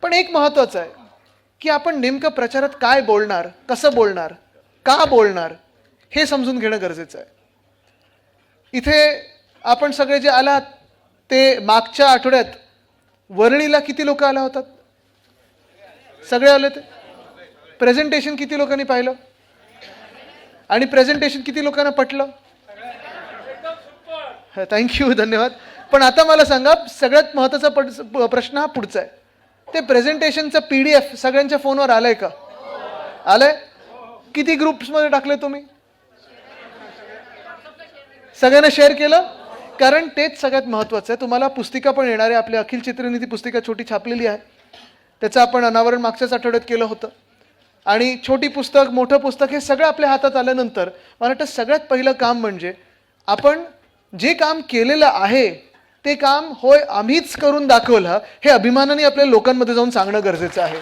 पण एक महत्त्वाचं आहे की आपण नेमकं प्रचारात काय बोलणार, कसं बोलणार, का बोलणार हे समजून घेणं गरजेचं आहे. इथे आपण सगळे जे आलात ते मागच्या आठवड्यात वरळीला किती लोक आला होतात? सगळे आले ते. प्रेझेंटेशन किती लोकांनी पाहिलं आणि प्रेझेंटेशन किती लोकांना पटलं? थँक्यू, धन्यवाद. पण आता मला सांगा, सगळ्यात महत्त्वाचा प्रश्न हा पुढचा आहे. ते प्रेझेंटेशनचं PDF सगळ्यांच्या फोनवर आलंय का? आलंय? किती ग्रुप्समध्ये टाकले तुम्ही? सगळ्यांना शेअर केलं? कारण तेच सगळ्यात महत्त्वाचं आहे. तुम्हाला पुस्तिका पण येणार आहे. आपली अखिल चित्रनिधी पुस्तिका छोटी छापलेली आहे. त्याचं आपण अनावरण मागच्याच आठवड्यात केलं होतं. आणि छोटी पुस्तक, मोठं पुस्तक हे सगळं आपल्या हातात आल्यानंतर मला वाटतं सगळ्यात पहिलं काम म्हणजे आपण जे काम केलेलं आहे ते काम होय आम्हीच करून दाखवलं हे अभिमानाने आपल्या लोकांमध्ये जाऊन सांगणं गरजेचं आहे.